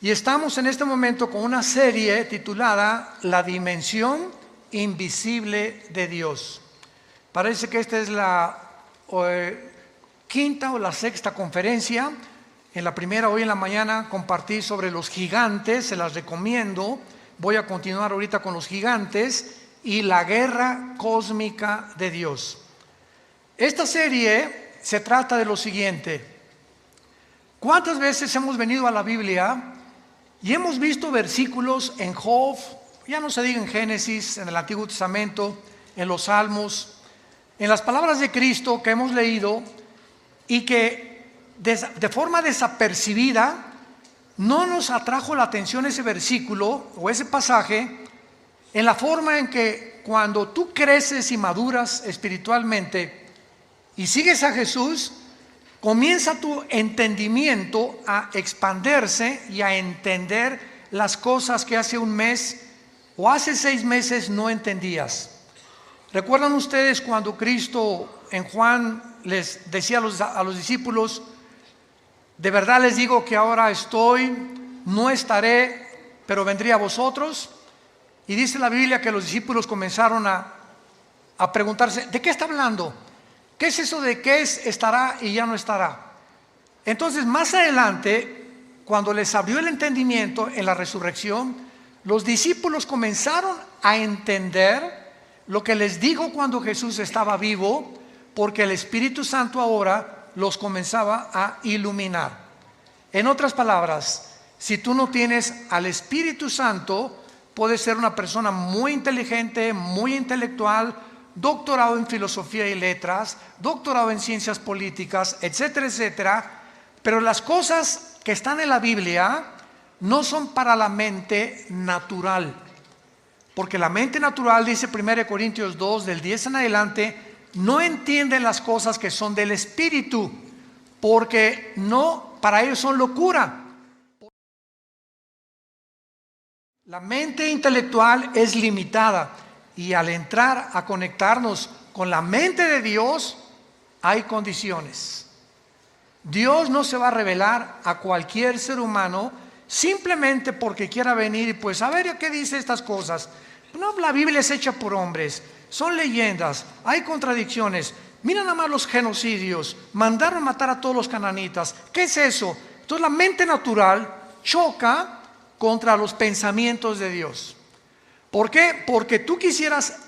Y estamos en este momento con una serie titulada La Dimensión Invisible de Dios. Parece que esta es la quinta o la sexta conferencia. En la primera, hoy en la mañana, compartí sobre los gigantes, se las recomiendo. Voy a continuar ahorita con los gigantes y la guerra cósmica de Dios. Esta serie se trata de lo siguiente. ¿Cuántas veces hemos venido a la Biblia y hemos visto versículos en Job, ya no se diga en Génesis, en el Antiguo Testamento, en los Salmos, en las palabras de Cristo que hemos leído y que de forma desapercibida no nos atrajo la atención ese versículo o ese pasaje, en la forma en que cuando tú creces y maduras espiritualmente y sigues a Jesús, comienza tu entendimiento a expandirse y a entender las cosas que hace un mes o hace 6 meses no entendías. ¿Recuerdan ustedes cuando Cristo en Juan les decía a los discípulos: de verdad les digo que ahora estoy, no estaré, pero vendré a vosotros? Y dice la Biblia que los discípulos comenzaron a preguntarse: ¿de qué está hablando? ¿Qué es eso de que estará y ya no estará? Entonces, más adelante, cuando les abrió el entendimiento en la resurrección, los discípulos comenzaron a entender lo que les dijo cuando Jesús estaba vivo, porque el Espíritu Santo ahora los comenzaba a iluminar. En otras palabras, si tú no tienes al Espíritu Santo, puedes ser una persona muy inteligente, muy intelectual, doctorado en filosofía y letras, doctorado en ciencias políticas, etcétera, etcétera, pero las cosas que están en la Biblia no son para la mente natural, porque la mente natural, dice 1 Corintios 2, del 10 en adelante, no entienden las cosas que son del Espíritu, porque no, para ellos son locura. La mente intelectual es limitada. Y al entrar a conectarnos con la mente de Dios, hay condiciones. Dios no se va a revelar a cualquier ser humano simplemente porque quiera venir y pues a ver qué dice estas cosas. No, la Biblia es hecha por hombres, son leyendas, hay contradicciones. Mira nada más los genocidios, mandaron matar a todos los cananitas. ¿Qué es eso? Entonces la mente natural choca contra los pensamientos de Dios. ¿Por qué? Porque tú quisieras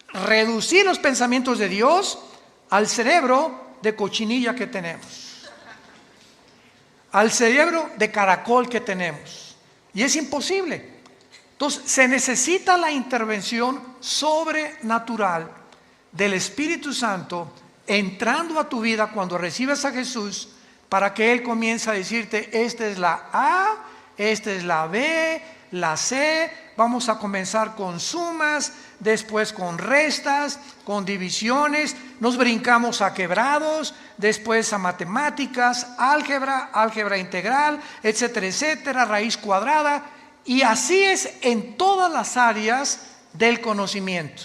reducir los pensamientos de Dios al cerebro de cochinilla que tenemos, al cerebro de caracol que tenemos, y es imposible. Entonces se necesita la intervención sobrenatural del Espíritu Santo entrando a tu vida cuando recibes a Jesús, para que Él comience a decirte: esta es la A, esta es la B, la C. Vamos a comenzar con sumas, después con restas, con divisiones, nos brincamos a quebrados, después a matemáticas, álgebra integral, etcétera, etcétera, raíz cuadrada, y así es en todas las áreas del conocimiento.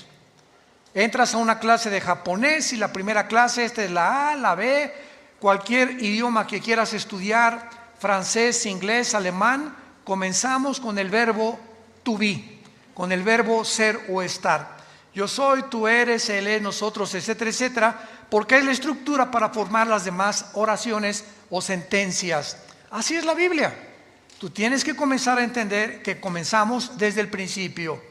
Entras a una clase de japonés y la primera clase, esta es la A, la B, cualquier idioma que quieras estudiar, francés, inglés, alemán, comenzamos con el verbo to be, con el verbo ser o estar. Yo soy, tú eres, él es, nosotros, etcétera, etcétera, porque es la estructura para formar las demás oraciones o sentencias. Así es la Biblia. Tú tienes que comenzar a entender que comenzamos desde el principio.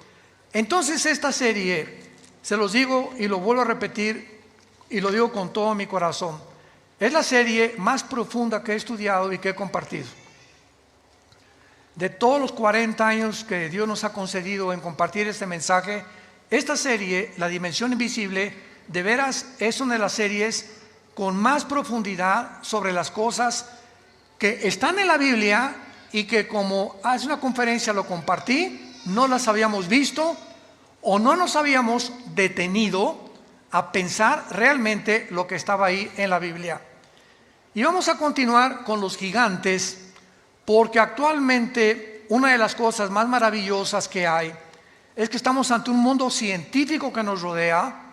Entonces esta serie, se los digo y lo vuelvo a repetir y lo digo con todo mi corazón, es la serie más profunda que he estudiado y que he compartido. De todos los 40 años que Dios nos ha concedido en compartir este mensaje, esta serie, La Dimensión Invisible, de veras es una de las series con más profundidad sobre las cosas que están en la Biblia y que, como hace una conferencia lo compartí, no las habíamos visto o no nos habíamos detenido a pensar realmente lo que estaba ahí en la Biblia. Y vamos a continuar con los gigantes, porque actualmente una de las cosas más maravillosas que hay es que estamos ante un mundo científico que nos rodea,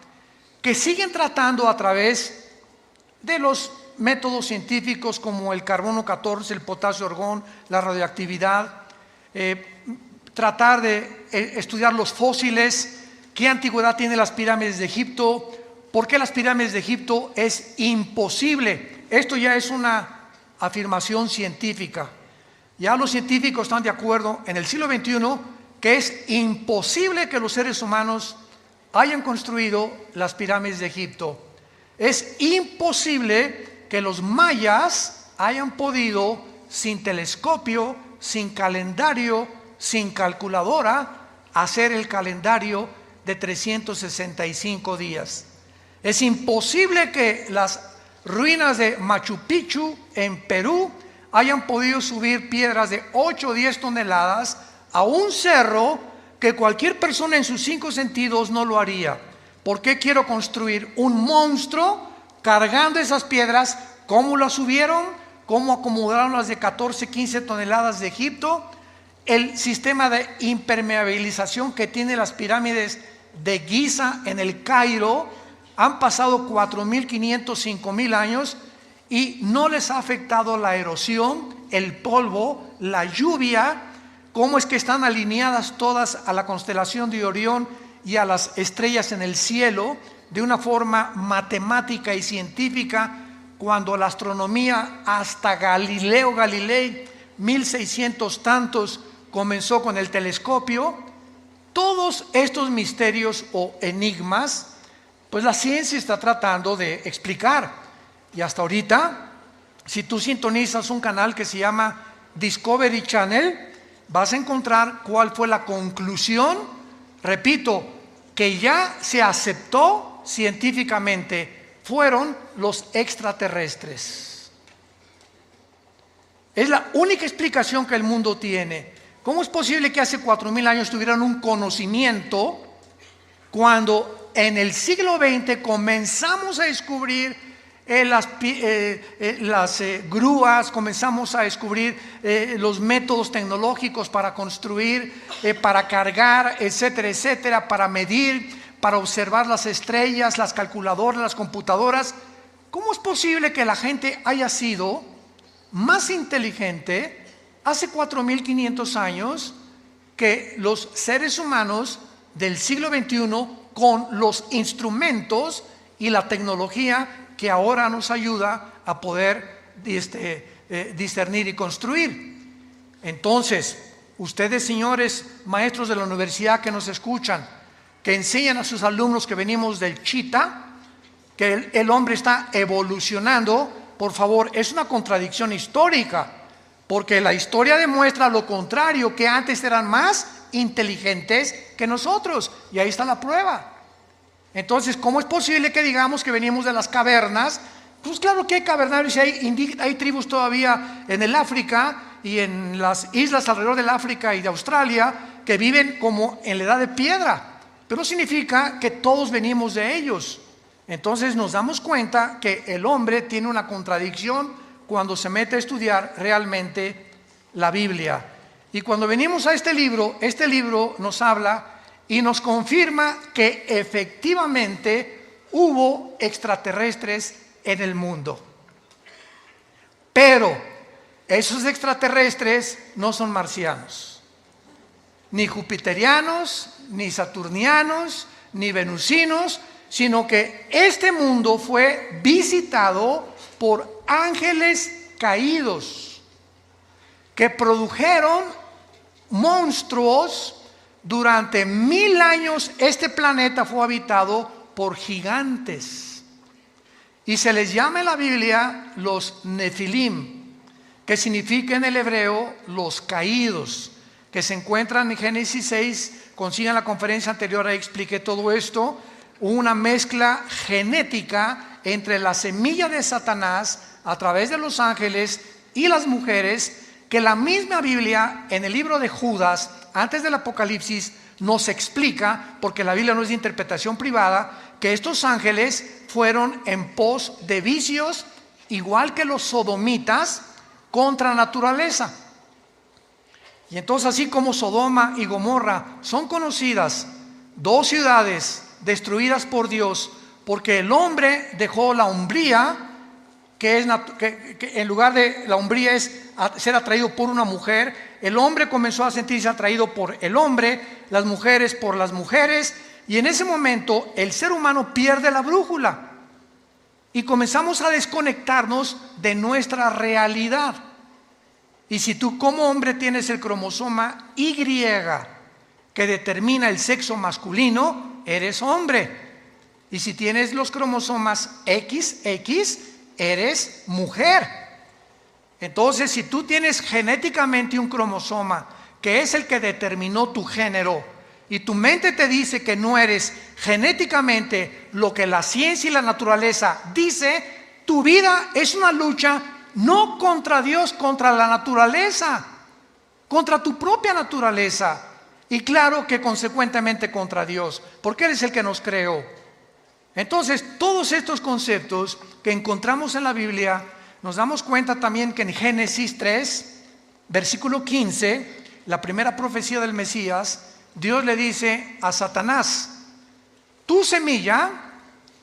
que siguen tratando a través de los métodos científicos como el carbono 14, el potasio argón, la radioactividad, tratar de estudiar los fósiles, qué antigüedad tienen las pirámides de Egipto, por qué las pirámides de Egipto es imposible. Esto ya es una afirmación científica. Ya los científicos están de acuerdo en el siglo XXI que es imposible que los seres humanos hayan construido las pirámides de Egipto. Es imposible que los mayas hayan podido, sin telescopio, sin calendario, sin calculadora, hacer el calendario de 365 días. Es imposible que las ruinas de Machu Picchu en Perú hayan podido subir piedras de 8 o 10 toneladas a un cerro que cualquier persona en sus 5 sentidos no lo haría. ¿Por qué quiero construir un monstruo cargando esas piedras? ¿Cómo las subieron? ¿Cómo acomodaron las de 14, 15 toneladas de Egipto? El sistema de impermeabilización que tiene las pirámides de Giza en el Cairo, han pasado 4.500, 5.000 años y no les ha afectado la erosión, el polvo, la lluvia. ¿Cómo es que están alineadas todas a la constelación de Orión y a las estrellas en el cielo de una forma matemática y científica, cuando la astronomía hasta Galileo Galilei, 1600 tantos, comenzó con el telescopio? Todos estos misterios o enigmas, pues la ciencia está tratando de explicar. Y hasta ahorita, si tú sintonizas un canal que se llama Discovery Channel, vas a encontrar cuál fue la conclusión. Repito, que ya se aceptó científicamente, fueron los extraterrestres. Es la única explicación que el mundo tiene. ¿Cómo es posible que hace 4.000 años tuvieran un conocimiento cuando en el siglo XX comenzamos a descubrir las grúas, comenzamos a descubrir los métodos tecnológicos para construir, para cargar, etcétera, etcétera, para medir, para observar las estrellas, las calculadoras, las computadoras? ¿Cómo es posible que la gente haya sido más inteligente hace 4.500 años que los seres humanos del siglo XXI, con los instrumentos y la tecnología que ahora nos ayuda a poder discernir y construir? Entonces, ustedes, señores maestros de la universidad que nos escuchan, que enseñan a sus alumnos que venimos del Chita, que el hombre está evolucionando, por favor, es una contradicción histórica, porque la historia demuestra lo contrario, que antes eran más inteligentes que nosotros, y ahí está la prueba. Entonces, ¿cómo es posible que digamos que venimos de las cavernas? Pues claro que hay cavernarios y hay tribus todavía en el África y en las islas alrededor del África y de Australia que viven como en la edad de piedra, pero no significa que todos venimos de ellos. Entonces nos damos cuenta que el hombre tiene una contradicción cuando se mete a estudiar realmente la Biblia. Y cuando venimos a este libro nos habla y nos confirma que efectivamente hubo extraterrestres en el mundo. Pero esos extraterrestres no son marcianos, ni jupiterianos, ni saturnianos, ni venusinos, sino que este mundo fue visitado por ángeles caídos que produjeron monstruos. Durante 1000 años este planeta fue habitado por gigantes y se les llama en la Biblia los Nefilim, que significa en el hebreo los caídos, que se encuentran en Génesis 6. Consigan la conferencia anterior, ahí expliqué todo esto. Una mezcla genética entre la semilla de Satanás a través de los ángeles y las mujeres, que la misma Biblia en el libro de Judas, antes del Apocalipsis, nos explica, porque la Biblia no es de interpretación privada, que estos ángeles fueron en pos de vicios, igual que los sodomitas, contra naturaleza. Y entonces, así como Sodoma y Gomorra son conocidas, 2 ciudades destruidas por Dios, porque el hombre dejó la hombría, que en lugar de la hombría es ser atraído por una mujer. El hombre comenzó a sentirse atraído por el hombre, las mujeres por las mujeres, y en ese momento el ser humano pierde la brújula y comenzamos a desconectarnos de nuestra realidad. Y si tú como hombre tienes el cromosoma Y que determina el sexo masculino, eres hombre. Y si tienes los cromosomas XX, eres mujer. Entonces, si tú tienes genéticamente un cromosoma que es el que determinó tu género, y tu mente te dice que no eres genéticamente lo que la ciencia y la naturaleza dice, tu vida es una lucha no contra Dios, contra la naturaleza, contra tu propia naturaleza, y claro que consecuentemente contra Dios, porque Él es el que nos creó. Entonces, todos estos conceptos que encontramos en la Biblia, nos damos cuenta también que en Génesis 3, versículo 15, la primera profecía del Mesías, Dios le dice a Satanás: tu semilla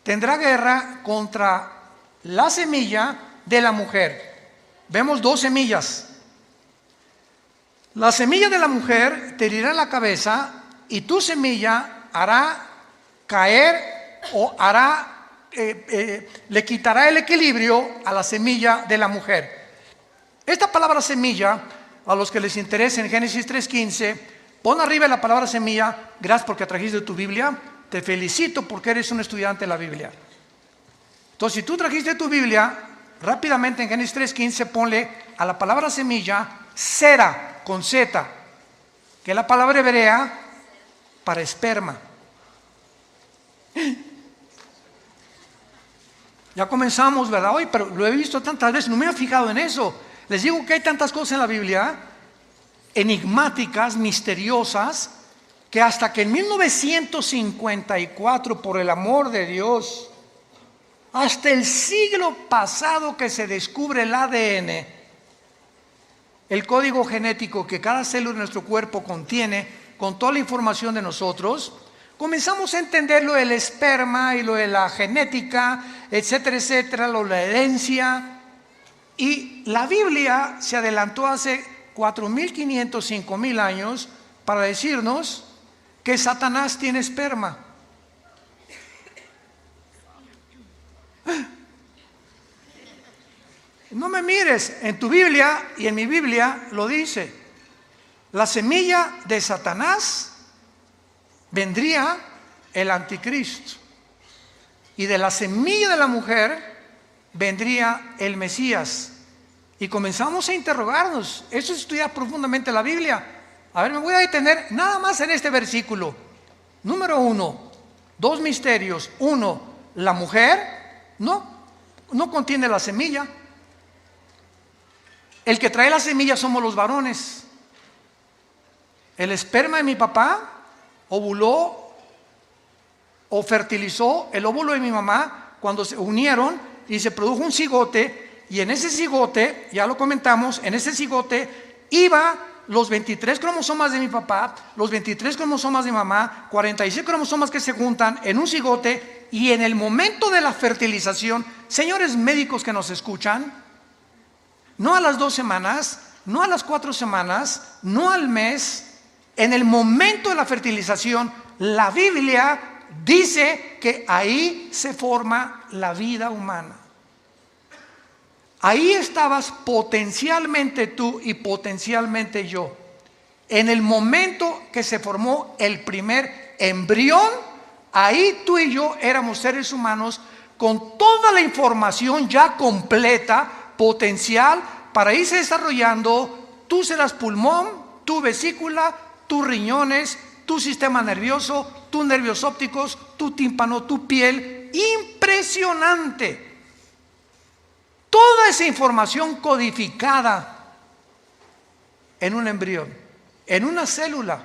tendrá guerra contra la semilla de la mujer. Vemos dos semillas. La semilla de la mujer te herirá la cabeza y tu semilla hará caer o le quitará el equilibrio a la semilla de la mujer. Esta palabra semilla, a los que les interese en Génesis 3:15, pon arriba la palabra semilla. Gracias porque trajiste tu Biblia, te felicito porque eres un estudiante de la Biblia. Entonces, si tú trajiste tu Biblia, rápidamente en Génesis 3:15 ponle a la palabra semilla Sera, con Z, que es la palabra hebrea para esperma. Ya comenzamos, ¿verdad? Hoy, pero lo he visto tantas veces, no me he fijado en eso. Les digo que hay tantas cosas en la Biblia, enigmáticas, misteriosas, que hasta que en 1954, por el amor de Dios, hasta el siglo pasado que se descubre el ADN, el código genético que cada célula de nuestro cuerpo contiene, con toda la información de nosotros, comenzamos a entender lo del esperma y lo de la genética, etcétera, etcétera, lo de la herencia. Y la Biblia se adelantó hace 4.500, 5.000 años para decirnos que Satanás tiene esperma. No me mires, en tu Biblia y en mi Biblia lo dice. La semilla de Satanás vendría el anticristo, y de la semilla de la mujer vendría el Mesías. Y comenzamos a interrogarnos. Eso es estudiar profundamente la Biblia. A ver, me voy a detener nada más en este versículo. Número 1, dos misterios. 1, la mujer no contiene la semilla. El que trae la semilla somos los varones. El esperma de mi papá ovuló o fertilizó el óvulo de mi mamá cuando se unieron y se produjo un cigote, y en ese cigote, ya lo comentamos, en ese cigote iba los 23 cromosomas de mi papá, los 23 cromosomas de mi mamá, 46 cromosomas que se juntan en un cigote, y en el momento de la fertilización, señores médicos que nos escuchan, no a las 2 semanas, no a las 4 semanas, no al mes, en el momento de la fertilización, la Biblia dice que ahí se forma la vida humana. Ahí estabas potencialmente tú y potencialmente yo. En el momento que se formó el primer embrión, ahí tú y yo éramos seres humanos con toda la información ya completa, potencial, para irse desarrollando. Tú serás pulmón, tu vesícula, tus riñones, tu sistema nervioso, tus nervios ópticos, tu tímpano, tu piel. Impresionante. Toda esa información codificada en un embrión, en una célula.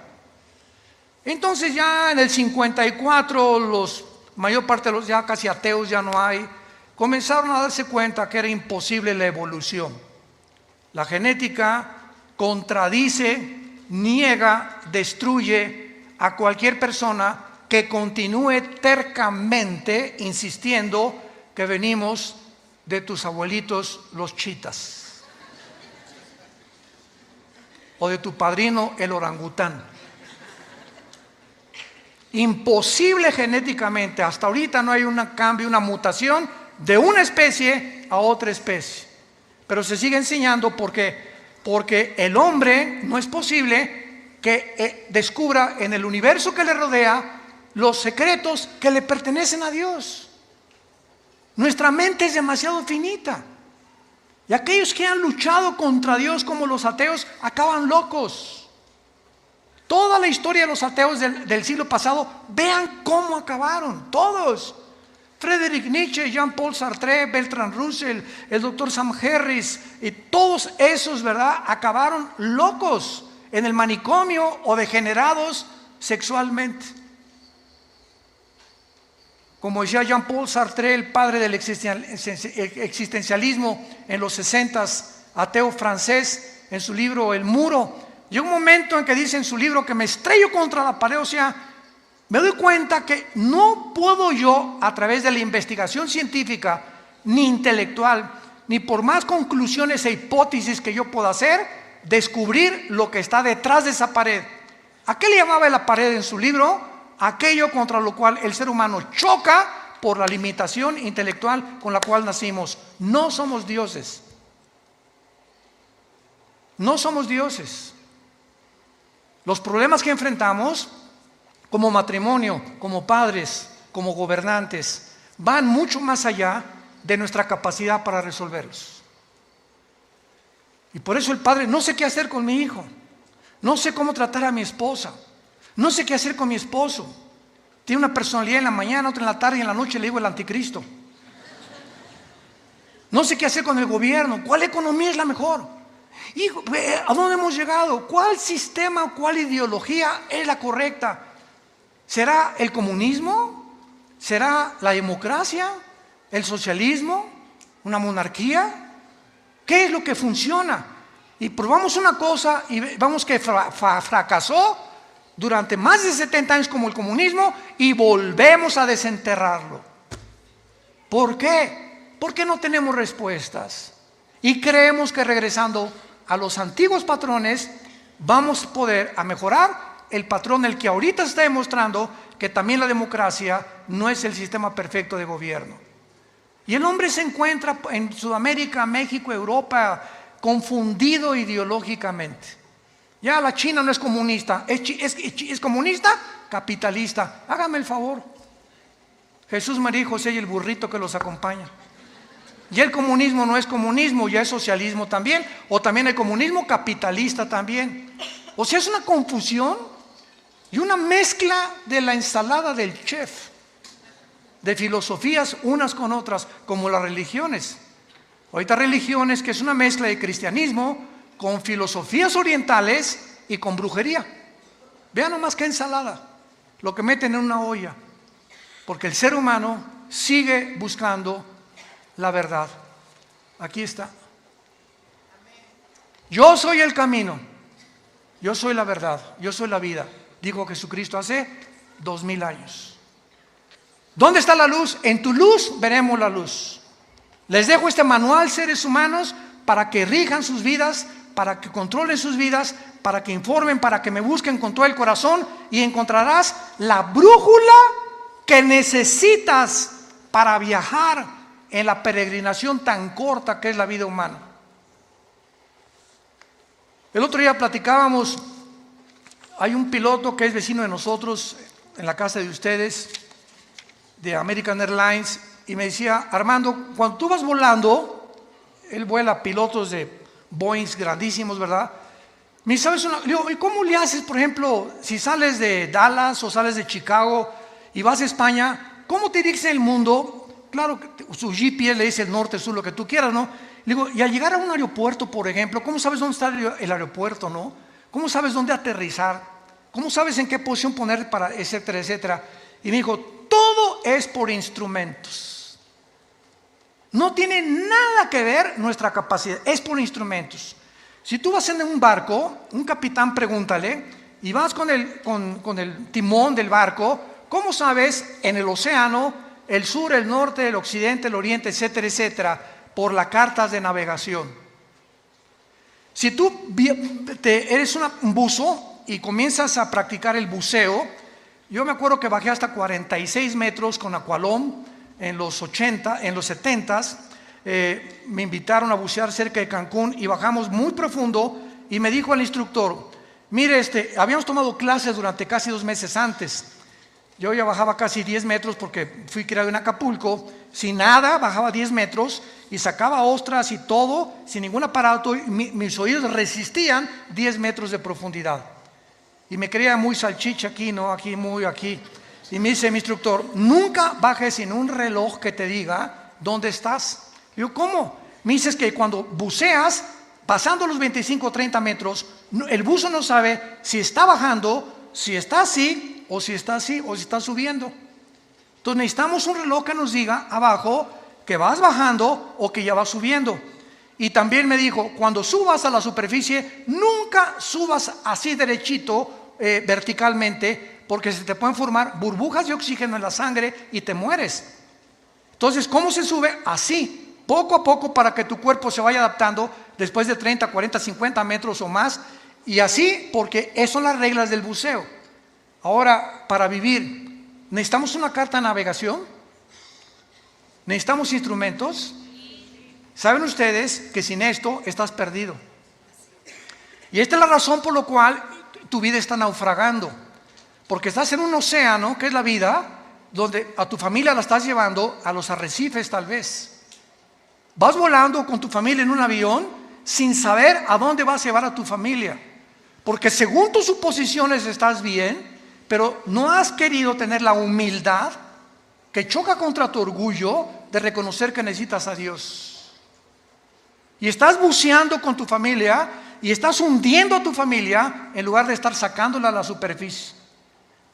Entonces ya en el 54, mayor parte de los ya casi ateos ya no hay, comenzaron a darse cuenta que era imposible la evolución. La genética contradice, niega, destruye a cualquier persona que continúe tercamente insistiendo que venimos de tus abuelitos los chitas, o de tu padrino el orangután. Imposible genéticamente, hasta ahorita no hay un cambio, una mutación de una especie a otra especie, pero se sigue enseñando porque el hombre no es posible que descubra en el universo que le rodea los secretos que le pertenecen a Dios. Nuestra mente es demasiado finita. Y aquellos que han luchado contra Dios como los ateos acaban locos. Toda la historia de los ateos del siglo pasado, vean cómo acabaron, todos. Friedrich Nietzsche, Jean-Paul Sartre, Bertrand Russell, el doctor Sam Harris, y todos esos, ¿verdad?, acabaron locos en el manicomio o degenerados sexualmente. Como decía Jean-Paul Sartre, el padre del existencialismo en los 60s, ateo francés, en su libro El Muro, llega un momento en que dice en su libro que me estrello contra la pared, o sea, me doy cuenta que no puedo yo, a través de la investigación científica, ni intelectual, ni por más conclusiones e hipótesis que yo pueda hacer, descubrir lo que está detrás de esa pared. ¿A qué le llamaba la pared en su libro? Aquello contra lo cual el ser humano choca por la limitación intelectual con la cual nacimos. No somos dioses. No somos dioses. Los problemas que enfrentamos como matrimonio, como padres, como gobernantes, van mucho más allá de nuestra capacidad para resolverlos. Y por eso el padre, no sé qué hacer con mi hijo, no sé cómo tratar a mi esposa, no sé qué hacer con mi esposo. Tiene una personalidad en la mañana, otra en la tarde y en la noche le digo el anticristo. No sé qué hacer con el gobierno. ¿Cuál economía es la mejor? Hijo, ¿a dónde hemos llegado? ¿Cuál sistema, cuál ideología es la correcta? ¿Será el comunismo? ¿Será la democracia? ¿El socialismo? ¿Una monarquía? ¿Qué es lo que funciona? Y probamos una cosa y vemos que fracasó durante más de 70 años como el comunismo y volvemos a desenterrarlo. ¿Por qué? Porque no tenemos respuestas y creemos que regresando a los antiguos patrones vamos a poder mejorar el patrón el que ahorita está demostrando que también la democracia no es el sistema perfecto de gobierno. Y el hombre se encuentra en Sudamérica, México, Europa, confundido ideológicamente. Ya la China no es comunista, es comunista, capitalista. Hágame el favor. Jesús me dijo, si hay el burrito que los acompaña. Ya el comunismo no es comunismo, ya es socialismo también, o también el comunismo capitalista también. O sea, es una confusión y una mezcla de la ensalada del chef, de filosofías unas con otras, como las religiones. Ahorita religiones que es una mezcla de cristianismo con filosofías orientales y con brujería. Vean nomás qué ensalada, lo que meten en una olla, porque el ser humano sigue buscando la verdad. Aquí está. Yo soy el camino, yo soy la verdad, yo soy la vida, dijo Jesucristo hace 2000 años. ¿Dónde está la luz? En tu luz veremos la luz. Les dejo este manual, seres humanos, para que rijan sus vidas, para que controlen sus vidas, para que informen, para que me busquen con todo el corazón y encontrarás la brújula que necesitas para viajar en la peregrinación tan corta que es la vida humana. El otro día platicábamos, hay un piloto que es vecino de nosotros, en la casa de ustedes, de American Airlines, y me decía, Armando, cuando tú vas volando, él vuela pilotos de Boeing grandísimos, ¿verdad? Me dice, ¿sabes una? Le digo, ¿y cómo le haces, por ejemplo, si sales de Dallas o sales de Chicago y vas a España, ¿cómo te diriges en el mundo? Claro, su GPS le dice el norte, sur, lo que tú quieras, ¿no? Le digo, y al llegar a un aeropuerto, por ejemplo, ¿cómo sabes dónde está el aeropuerto, no? ¿Cómo sabes dónde aterrizar? ¿Cómo sabes en qué posición poner para, etcétera, etcétera? Y me dijo, todo es por instrumentos. No tiene nada que ver nuestra capacidad, es por instrumentos. Si tú vas en un barco, un capitán pregúntale, y vas con el timón del barco, ¿cómo sabes en el océano, el sur, el norte, el occidente, el oriente, etcétera, etcétera, por las cartas de navegación. Si tú eres un buzo y comienzas a practicar el buceo, yo me acuerdo que bajé hasta 46 metros con Aqualón en los 70s. Me invitaron a bucear cerca de Cancún y bajamos muy profundo y me dijo el instructor, mire, habíamos tomado clases durante casi 2 meses antes. Yo ya bajaba casi 10 metros porque fui criado en Acapulco, sin nada, bajaba 10 metros y sacaba ostras y todo, sin ningún aparato, y mis oídos resistían 10 metros de profundidad. Y me creía muy salchicha aquí, ¿no? Aquí. Y me dice mi instructor, nunca bajes sin un reloj que te diga dónde estás. Yo, ¿cómo? Me dices que cuando buceas, pasando los 25 o 30 metros, el buzo no sabe si está bajando, si está así, o si está subiendo. Entonces necesitamos un reloj que nos diga abajo que vas bajando o que ya vas subiendo. Y también me dijo, cuando subas a la superficie, nunca subas así derechito, verticalmente, porque se te pueden formar burbujas de oxígeno en la sangre y te mueres. Entonces, ¿cómo se sube? Así, poco a poco, para que tu cuerpo se vaya adaptando después de 30, 40, 50 metros o más. Y así, porque esas son las reglas del buceo. Ahora, para vivir, ¿necesitamos una carta de navegación? ¿Necesitamos instrumentos? ¿Saben ustedes que sin esto estás perdido? Y esta es la razón por la cual tu vida está naufragando. Porque estás en un océano, que es la vida, donde a tu familia la estás llevando a los arrecifes tal vez. Vas volando con tu familia en un avión sin saber a dónde vas a llevar a tu familia. Porque según tus suposiciones estás bien, pero no has querido tener la humildad que choca contra tu orgullo de reconocer que necesitas a Dios. Y estás buceando con tu familia y estás hundiendo a tu familia en lugar de estar sacándola a la superficie.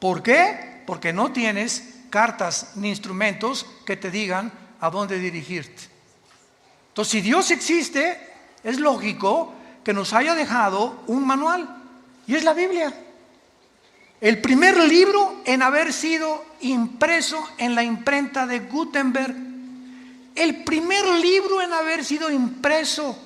¿Por qué? Porque no tienes cartas ni instrumentos que te digan a dónde dirigirte. Entonces, si Dios existe, es lógico que nos haya dejado un manual, y es la Biblia. El primer libro en haber sido impreso en la imprenta de Gutenberg. El primer libro en haber sido impreso.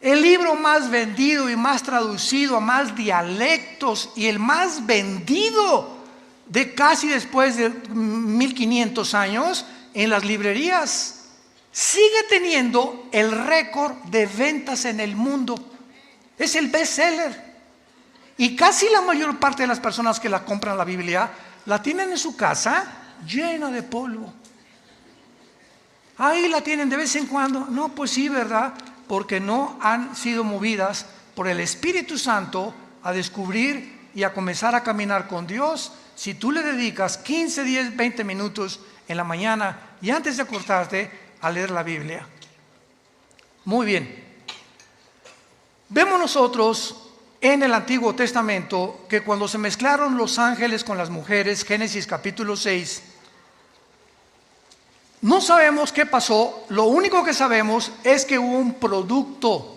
El libro más vendido y más traducido a más dialectos y el más vendido de casi después de 1500 años en las librerías. Sigue teniendo el récord de ventas en el mundo. Es el bestseller. Y casi la mayor parte de las personas que la compran la Biblia, la tienen en su casa llena de polvo. Ahí la tienen de vez en cuando. No, pues sí, ¿verdad? Porque no han sido movidas por el Espíritu Santo a descubrir y a comenzar a caminar con Dios. Si tú le dedicas 15, 10, 20 minutos en la mañana y antes de acostarte a leer la Biblia. Muy bien. Vemos nosotros en el Antiguo Testamento que cuando se mezclaron los ángeles con las mujeres, Génesis capítulo 6, no sabemos qué pasó. Lo único que sabemos es que hubo un producto.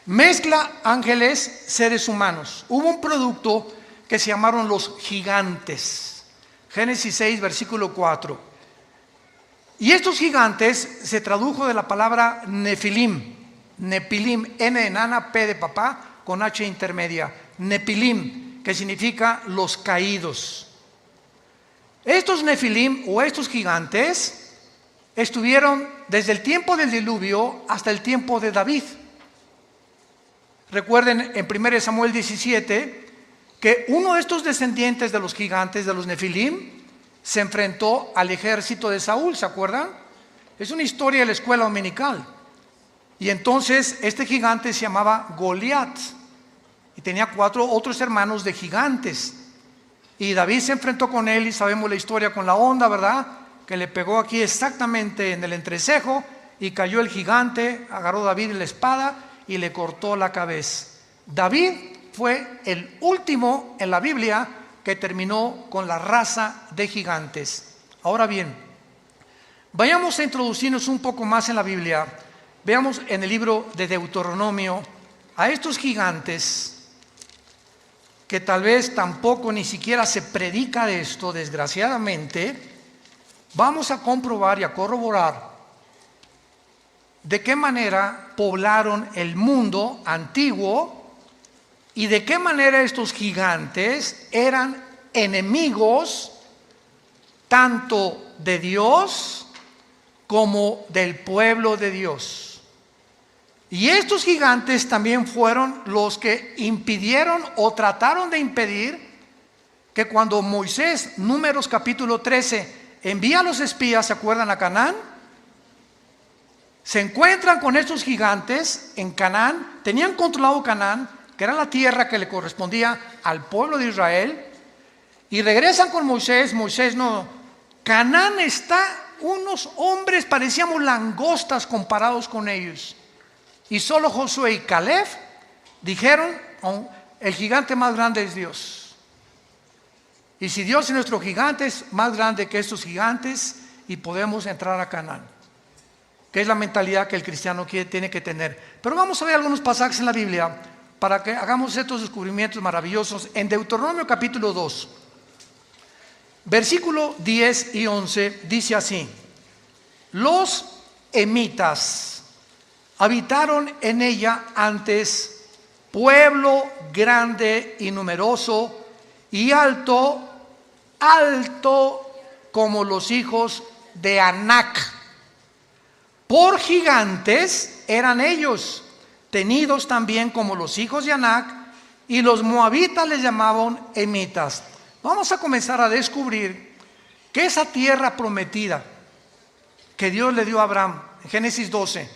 Mezcla ángeles, seres humanos. Hubo un producto que se llamaron los gigantes. Génesis 6, versículo 4. Y estos gigantes se tradujo de la palabra Nefilim. Nepilim, N de nana, P de papá, con H intermedia. Nepilim, que significa los caídos. Estos Nefilim o estos gigantes estuvieron desde el tiempo del diluvio hasta el tiempo de David. Recuerden en 1 Samuel 17 que uno de estos descendientes de los gigantes, de los Nefilim, se enfrentó al ejército de Saúl, ¿se acuerdan? Es una historia de la escuela dominical. Y entonces este gigante se llamaba Goliat y tenía 4 otros hermanos de gigantes. Y David se enfrentó con él y sabemos la historia con la onda, ¿verdad? Que le pegó aquí exactamente en el entrecejo y cayó el gigante, agarró David la espada y le cortó la cabeza. David fue el último en la Biblia que terminó con la raza de gigantes. Ahora bien, vayamos a introducirnos un poco más en la Biblia. Veamos en el libro de Deuteronomio a estos gigantes que tal vez tampoco ni siquiera se predica de esto, desgraciadamente. Vamos a comprobar y a corroborar de qué manera poblaron el mundo antiguo y de qué manera estos gigantes eran enemigos tanto de Dios como del pueblo de Dios. Y estos gigantes también fueron los que impidieron o trataron de impedir que cuando Moisés, Números capítulo 13, envía a los espías, ¿se acuerdan?, a Canaán. Se encuentran con estos gigantes en Canaán, tenían controlado Canaán, que era la tierra que le correspondía al pueblo de Israel, y regresan con Moisés. Moisés no, Canaán está, unos hombres parecíamos langostas comparados con ellos, y solo Josué y Caleb dijeron, el gigante más grande es Dios, y si Dios es nuestro gigante, es más grande que estos gigantes, y podemos entrar a Canaán, que es la mentalidad que el cristiano tiene que tener. Pero vamos a ver algunos pasajes en la Biblia para que hagamos estos descubrimientos maravillosos. En Deuteronomio capítulo 2, versículo 10 y 11, dice así: los emitas habitaron en ella antes, pueblo grande y numeroso y alto como los hijos de Anac. Por gigantes eran ellos, tenidos también como los hijos de Anac, y los moabitas les llamaban emitas. Vamos a comenzar a descubrir que esa tierra prometida que Dios le dio a Abraham en Génesis 12,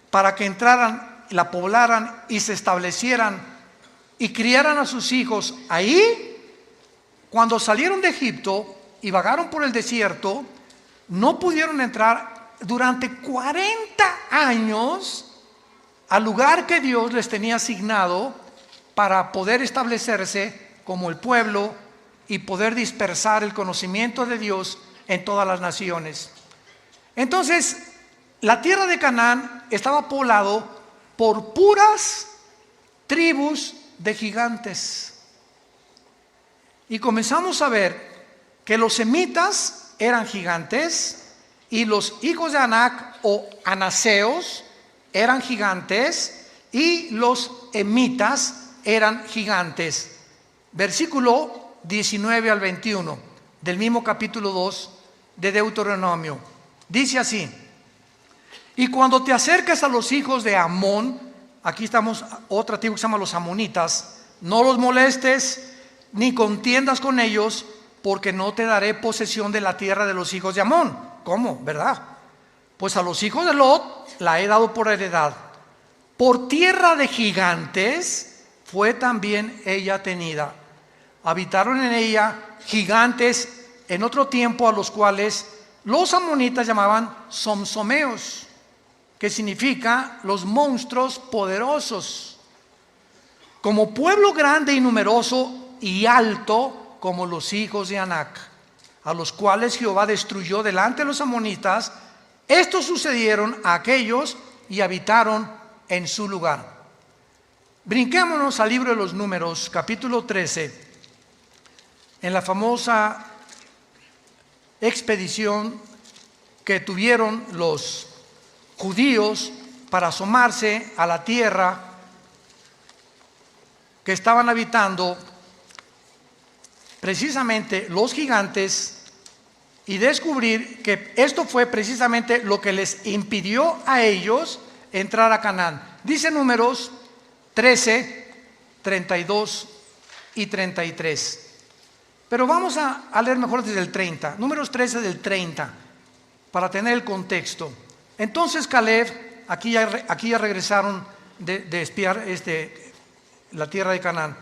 para que entraran, la poblaran y se establecieran y criaran a sus hijos ahí, cuando salieron de Egipto y vagaron por el desierto, no pudieron entrar durante 40 años al lugar que Dios les tenía asignado para poder establecerse como el pueblo y poder dispersar el conocimiento de Dios en todas las naciones. Entonces, la tierra de Canaán estaba poblado por puras tribus de gigantes. Y comenzamos a ver que los semitas eran gigantes, y los hijos de Anac o anaseos eran gigantes, y los emitas eran gigantes. Versículo 19 al 21 del mismo capítulo 2 de Deuteronomio. Dice así: y cuando te acerques a los hijos de Amón, aquí estamos, otra tribu que se llama los amonitas, no los molestes ni contiendas con ellos, porque no te daré posesión de la tierra de los hijos de Amón. ¿Cómo? ¿Verdad? Pues a los hijos de Lot la he dado por heredad. Por tierra de gigantes fue también ella tenida. Habitaron en ella gigantes en otro tiempo, a los cuales los amonitas llamaban somsomeos, que significa los monstruos poderosos. Como pueblo grande y numeroso y alto como los hijos de Anac, a los cuales Jehová destruyó delante de los amonitas, estos sucedieron a aquellos y habitaron en su lugar. Brinquémonos al libro de los Números, capítulo 13, en la famosa expedición que tuvieron los judíos para asomarse a la tierra que estaban habitando precisamente los gigantes, y descubrir que esto fue precisamente lo que les impidió a ellos entrar a Canaán. Dice Números 13, 32 y 33. Pero vamos a leer mejor desde el 30. Números 13 del 30, para tener el contexto. Entonces Caleb, aquí ya regresaron de espiar la tierra de Canaán,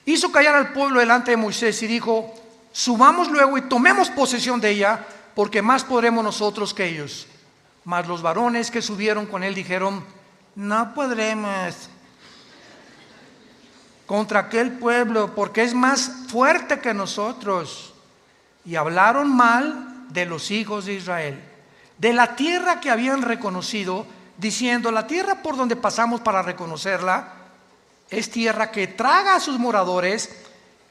hizo callar al pueblo delante de Moisés y dijo: subamos luego y tomemos posesión de ella, porque más podremos nosotros que ellos. Mas los varones que subieron con él dijeron: no podremos contra aquel pueblo, porque es más fuerte que nosotros. Y hablaron mal de los hijos de Israel, de la tierra que habían reconocido, diciendo: la tierra por donde pasamos para reconocerla es tierra que traga a sus moradores,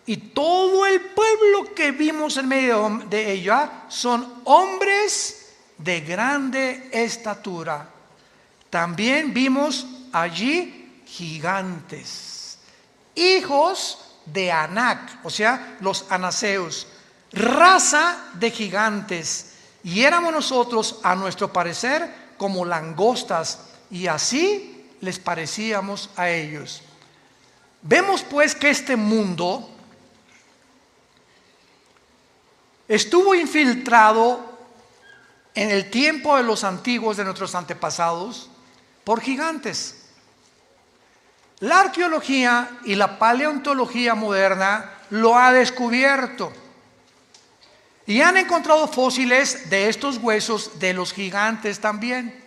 y todo el pueblo que vimos en medio de ella son hombres de grande estatura. también vimos allí gigantes, hijos de Anac, o sea, los anaseos, raza de gigantes, y éramos nosotros, a nuestro parecer, como langostas, y así les parecíamos a ellos. Vemos pues que este mundo estuvo infiltrado en el tiempo de los antiguos, de nuestros antepasados, por gigantes. La arqueología y la paleontología moderna lo ha descubierto y han encontrado fósiles de estos huesos de los gigantes también.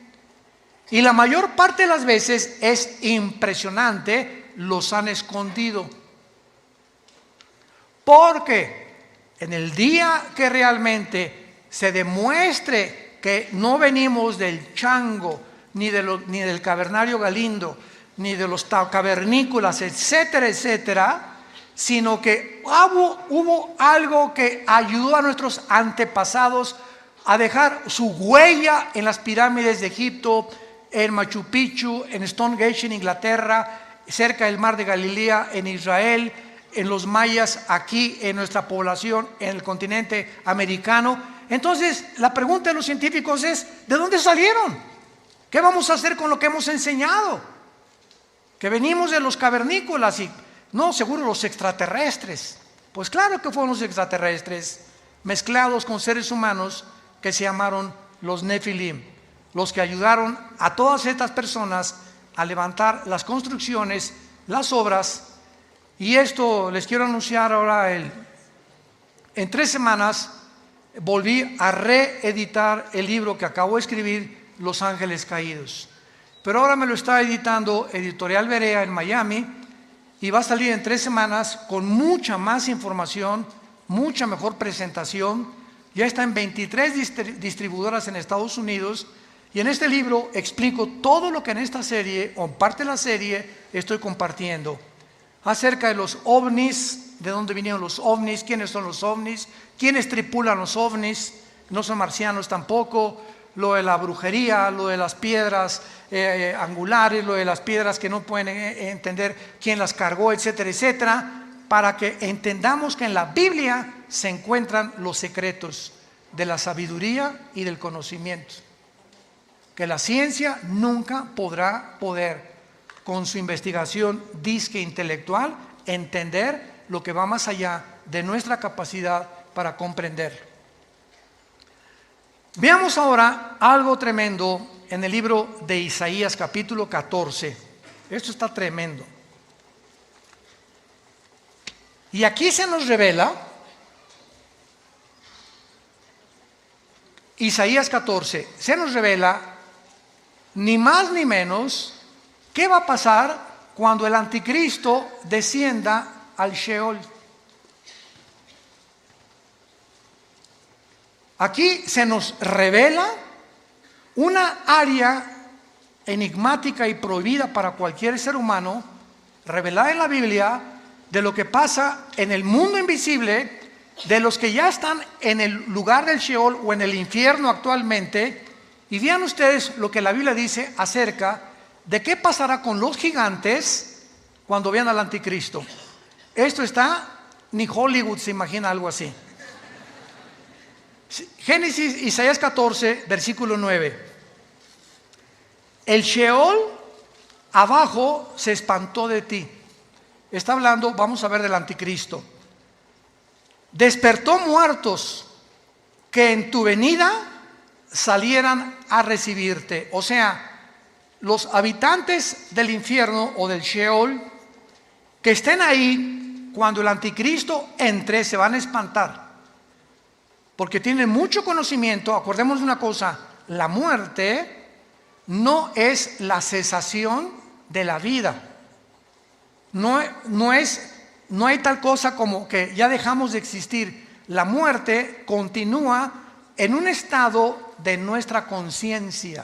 Y la mayor parte de las veces es impresionante, los han escondido. Porque en el día que realmente se demuestre que no venimos del chango, ni del cavernario Galindo, ni de los cavernícolas, etcétera, etcétera, sino que hubo algo que ayudó a nuestros antepasados a dejar su huella en las pirámides de Egipto, en Machu Picchu, en Stonehenge en Inglaterra, cerca del mar de Galilea en Israel, en los mayas aquí en nuestra población, en el continente americano. Entonces la pregunta de los científicos es: ¿de dónde salieron? ¿Qué vamos a hacer con lo que hemos enseñado? Que venimos de los cavernícolas y no, seguro los extraterrestres. Pues claro que fueron los extraterrestres mezclados con seres humanos que se llamaron los Nefilim, los que ayudaron a todas estas personas a levantar las construcciones, las obras. Y esto les quiero anunciar ahora. En 3 semanas volví a reeditar el libro que acabo de escribir, Los Ángeles Caídos. Pero ahora me lo está editando Editorial Berea en Miami y va a salir en 3 semanas con mucha más información, mucha mejor presentación. Ya está en 23 distribuidoras en Estados Unidos. Y en este libro explico todo lo que en esta serie, o en parte de la serie, estoy compartiendo. Acerca de los ovnis, de dónde vinieron los ovnis, quiénes son los ovnis, quiénes tripulan los ovnis, no son marcianos tampoco, lo de la brujería, lo de las piedras angulares, lo de las piedras que no pueden entender quién las cargó, etcétera, etcétera, para que entendamos que en la Biblia se encuentran los secretos de la sabiduría y del conocimiento, que la ciencia nunca podrá con su investigación disque intelectual, entender lo que va más allá de nuestra capacidad para comprender. Veamos ahora algo tremendo en el libro de Isaías capítulo 14. Esto está tremendo. Y aquí se nos revela, Isaías 14, se nos revela ni más ni menos qué va a pasar cuando el anticristo descienda al Sheol. Aquí se nos revela una área enigmática y prohibida para cualquier ser humano, revelada en la Biblia, de lo que pasa en el mundo invisible, de los que ya están en el lugar del Sheol o en el infierno actualmente. Y vean ustedes lo que la Biblia dice acerca de qué pasará con los gigantes cuando vean al anticristo. Esto está, ni Hollywood se imagina algo así. Génesis, Isaías 14, versículo 9. El Sheol abajo se espantó de ti. Está hablando, vamos a ver, del anticristo. Despertó muertos que en tu venida salieran a recibirte. O sea, los habitantes del infierno o del Sheol que estén ahí cuando el anticristo entre se van a espantar, porque tienen mucho conocimiento. Acordémonos de una cosa: la muerte no es la cesación de la vida. No hay tal cosa como que ya dejamos de existir. La muerte continúa en un estado de nuestra conciencia.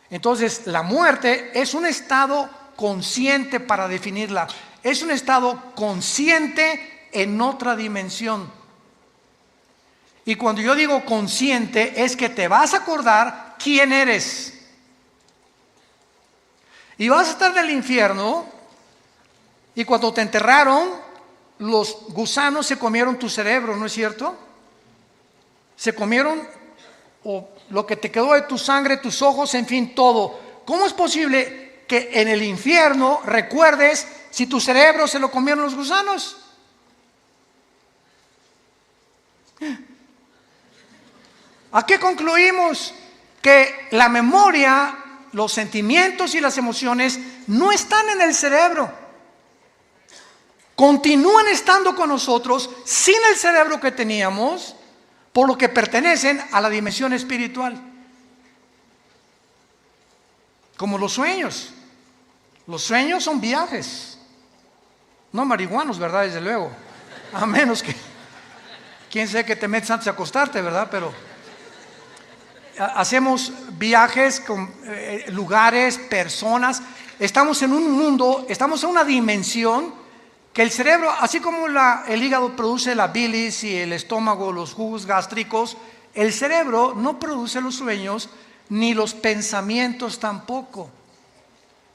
Entonces, la muerte es un estado consciente, para definirla. Es un estado consciente en otra dimensión. Y cuando yo digo consciente, es que te vas a acordar quién eres. Y vas a estar en el infierno, y cuando te enterraron, los gusanos se comieron tu cerebro, ¿no es cierto? Se comieron lo que te quedó de tu sangre, tus ojos, en fin, todo. ¿Cómo es posible que en el infierno recuerdes si tu cerebro se lo comieron los gusanos? ¿A qué concluimos? Que la memoria, los sentimientos y las emociones no están en el cerebro. Continúan estando con nosotros sin el cerebro que teníamos, por lo que pertenecen a la dimensión espiritual. Como los sueños. Los sueños son viajes. No marihuanos, ¿verdad? Desde luego. A menos que, quién sabe que te metes antes de acostarte, ¿verdad? Pero hacemos viajes con lugares, personas. Estamos en un mundo, estamos en una dimensión que el cerebro, así como el hígado produce la bilis y el estómago, los jugos gástricos, el cerebro no produce los sueños ni los pensamientos tampoco.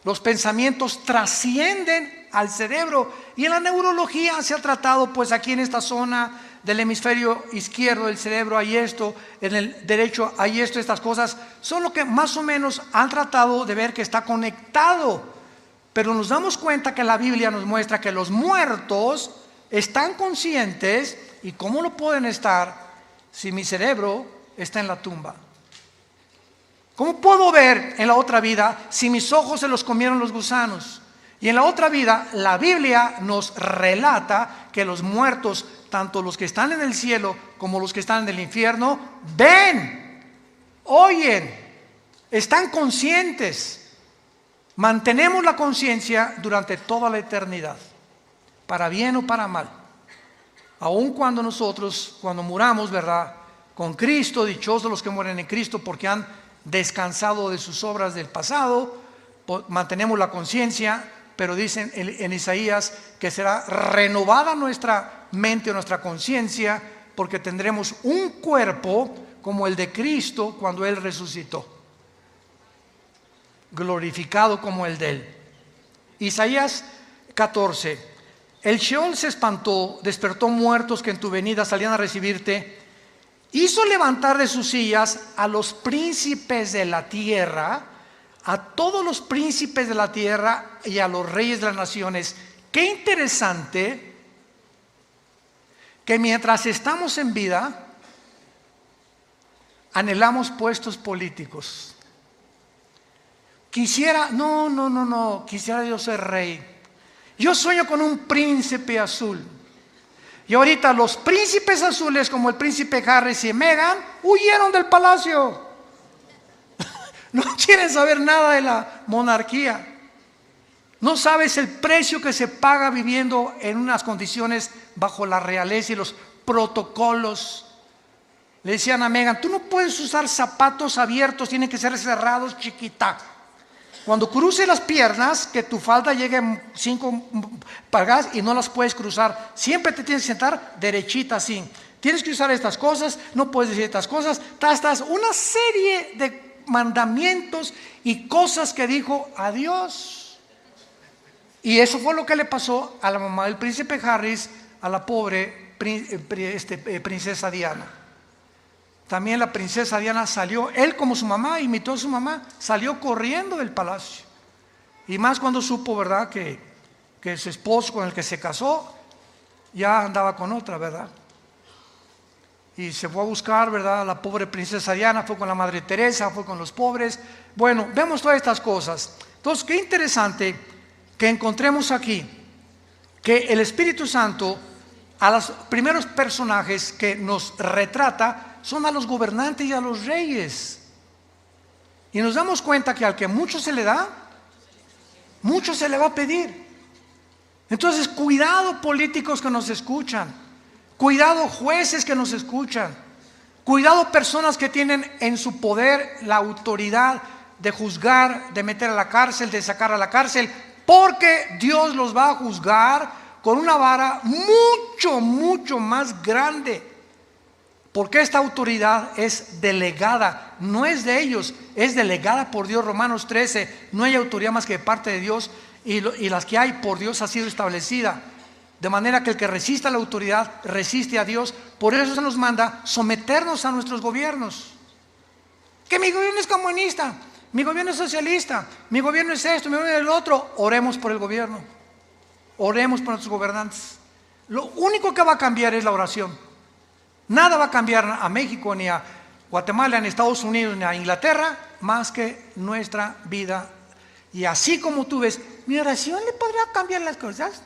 Los pensamientos trascienden al cerebro, y en la neurología se ha tratado, pues aquí en esta zona del hemisferio izquierdo del cerebro hay esto, en el derecho hay esto, estas cosas son lo que más o menos han tratado de ver que está conectado. Pero nos damos cuenta que la Biblia nos muestra que los muertos están conscientes. ¿Y cómo lo pueden estar si mi cerebro está en la tumba? ¿Cómo puedo ver en la otra vida si mis ojos se los comieron los gusanos? Y en la otra vida, la Biblia nos relata que los muertos, tanto los que están en el cielo como los que están en el infierno, ven, oyen, están conscientes. Mantenemos la conciencia durante toda la eternidad, para bien o para mal. Aun cuando nosotros, cuando muramos, ¿verdad?, con Cristo, dichosos los que mueren en Cristo porque han descansado de sus obras del pasado, mantenemos la conciencia, pero dicen en Isaías que será renovada nuestra mente o nuestra conciencia, porque tendremos un cuerpo como el de Cristo cuando Él resucitó, glorificado como el de Él. Isaías 14: el Sheol se espantó, despertó muertos que en tu venida salían a recibirte, hizo levantar de sus sillas a los príncipes de la tierra, a todos los príncipes de la tierra y a los reyes de las naciones. Qué interesante que mientras estamos en vida anhelamos puestos políticos. Quisiera yo ser rey. Yo sueño con un príncipe azul. Y ahorita los príncipes azules, como el príncipe Harris y Meghan, huyeron del palacio. No quieren saber nada de la monarquía. No sabes el precio que se paga viviendo en unas condiciones bajo la realeza y los protocolos. Le decían a Meghan: tú no puedes usar zapatos abiertos, tienen que ser cerrados, chiquita. Cuando cruces las piernas, que tu falda llegue 5 pulgadas y no las puedes cruzar. Siempre te tienes que sentar derechita así. Tienes que usar estas cosas, no puedes decir estas cosas. Una serie de mandamientos y cosas que dijo a Dios. Y eso fue lo que le pasó a la mamá del príncipe Harris, a la pobre princesa Diana. También la princesa Diana salió, él como su mamá, imitó a su mamá, salió corriendo del palacio. Y más cuando supo, ¿verdad?, que su esposo con el que se casó ya andaba con otra, ¿verdad? Y se fue a buscar, ¿verdad?, a la pobre princesa Diana, fue con la Madre Teresa, fue con los pobres. Bueno, vemos todas estas cosas. Entonces, qué interesante que encontremos aquí que el Espíritu Santo a los primeros personajes que nos retrata son a los gobernantes y a los reyes. Y nos damos cuenta que al que mucho se le da, mucho se le va a pedir. Entonces, cuidado políticos que nos escuchan, cuidado jueces que nos escuchan, cuidado personas que tienen en su poder la autoridad de juzgar, de meter a la cárcel, de sacar a la cárcel, porque Dios los va a juzgar con una vara mucho, mucho más grande. Porque esta autoridad es delegada, no es de ellos, es delegada por Dios. Romanos 13, no hay autoridad más que de parte de Dios, y las que hay por Dios ha sido establecida. De manera que el que resista a la autoridad resiste a Dios. Por eso se nos manda someternos a nuestros gobiernos. Que mi gobierno es comunista, mi gobierno es socialista, mi gobierno es esto, mi gobierno es el otro. Oremos por el gobierno, oremos por nuestros gobernantes. Lo único que va a cambiar es la oración. Nada va a cambiar a México, ni a Guatemala, ni a Estados Unidos, ni a Inglaterra, más que nuestra vida. Y así como tú ves, mi oración le podrá cambiar las cosas.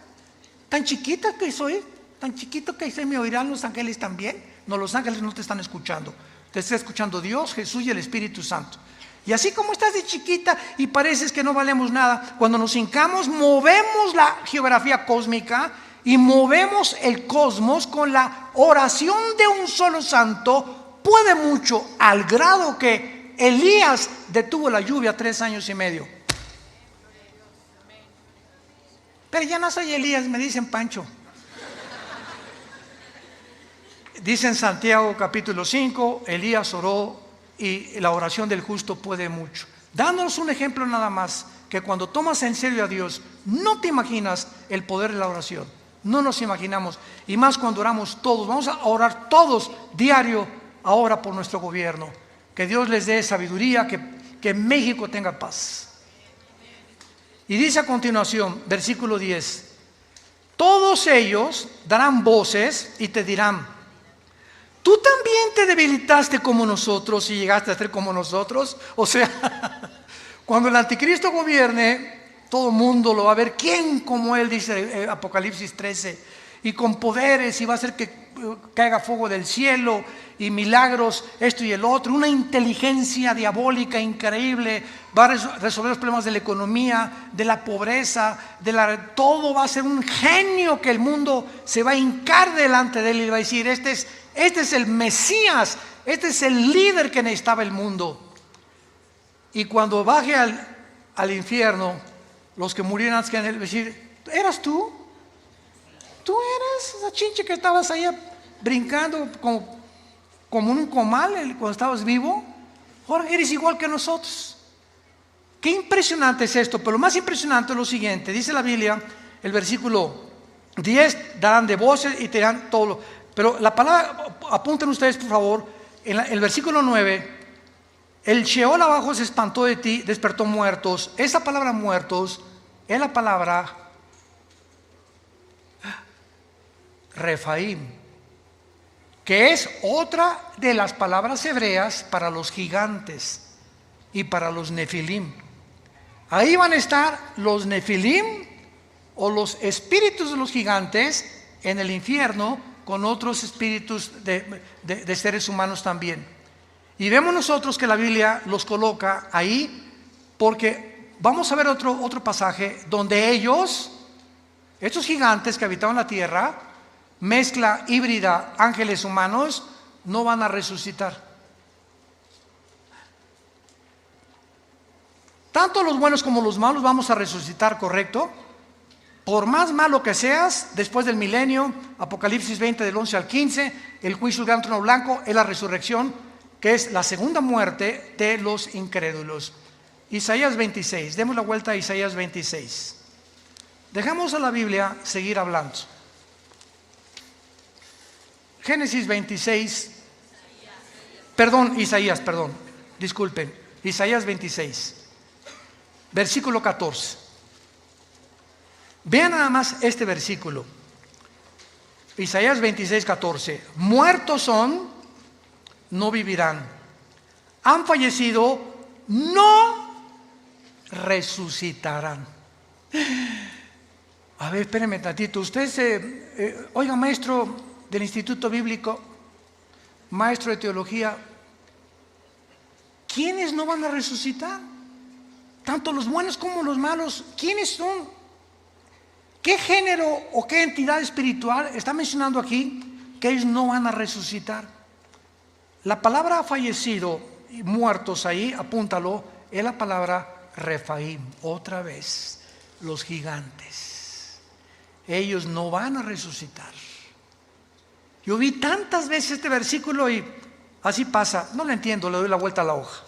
Tan chiquita que soy, tan chiquito que soy, ¿me oirán los ángeles también? No, los ángeles no te están escuchando. Te está escuchando Dios, Jesús y el Espíritu Santo. Y así como estás de chiquita y pareces que no valemos nada, cuando nos hincamos, movemos la geografía cósmica y movemos el cosmos con la oración de un solo santo. Puede mucho, al grado que Elías detuvo la lluvia 3 años y medio. Pero ya no soy Elías, me dicen Pancho. Dice en Santiago capítulo 5, Elías oró y la oración del justo puede mucho. Dándonos un ejemplo nada más, que cuando tomas en serio a Dios, no te imaginas el poder de la oración. No nos imaginamos. Y más cuando oramos todos. Vamos a orar todos diario ahora por nuestro gobierno. Que Dios les dé sabiduría, que México tenga paz. Y dice a continuación, versículo 10: todos ellos darán voces y te dirán: ¿tú también te debilitaste como nosotros y llegaste a ser como nosotros? O sea, cuando el anticristo gobierne, todo el mundo lo va a ver. ¿Quién como él? Dice Apocalipsis 13. Y con poderes, y va a hacer que caiga fuego del cielo y milagros, esto y el otro. Una inteligencia diabólica increíble. Va a resolver los problemas de la economía, de la pobreza, todo va a ser un genio que el mundo se va a hincar delante de él y va a decir: este es el Mesías, este es el líder que necesitaba el mundo. Y cuando baje al infierno, los que murieran antes que en él, decir: ¿eras tú? ¿Tú eras esa chinche que estabas ahí brincando como un comal cuando estabas vivo? Ahora eres igual que nosotros. Qué impresionante es esto. Pero lo más impresionante es lo siguiente. Dice la Biblia, el versículo 10: darán de voces y te dirán todo lo. Pero la palabra, apunten ustedes por favor, en el versículo 9: el Sheol abajo se espantó de ti, despertó muertos. Esa palabra muertos es la palabra Refaim, que es otra de las palabras hebreas para los gigantes y para los nefilim. Ahí van a estar los nefilim, o los espíritus de los gigantes, en el infierno, con otros espíritus de seres humanos también. Y vemos nosotros que la Biblia los coloca ahí, porque vamos a ver otro pasaje donde estos gigantes que habitaban la tierra, mezcla híbrida, ángeles humanos, no van a resucitar. Tanto los buenos como los malos vamos a resucitar, ¿correcto? Por más malo que seas, después del milenio, Apocalipsis 20 del 11 al 15, el juicio del gran trono blanco es la resurrección, que es la segunda muerte de los incrédulos. Isaías 26, demos la vuelta a Isaías 26. Dejamos a la Biblia seguir hablando. Génesis 26, Isaías, disculpen, Isaías 26, versículo 14. Vean nada más este versículo. Isaías 26, 14. Muertos son, no vivirán. Han fallecido, no resucitarán. A ver, espérenme tantito. Usted oiga, maestro del Instituto Bíblico, maestro de teología, ¿quiénes no van a resucitar? Tanto los buenos como los malos. ¿Quiénes son? ¿Qué género o qué entidad espiritual está mencionando aquí que ellos no van a resucitar? La palabra fallecido y muertos ahí, apúntalo, es la palabra Refaim. Otra vez, los gigantes. Ellos no van a resucitar. Yo vi tantas veces este versículo y así pasa, no lo entiendo, le doy la vuelta a la hoja,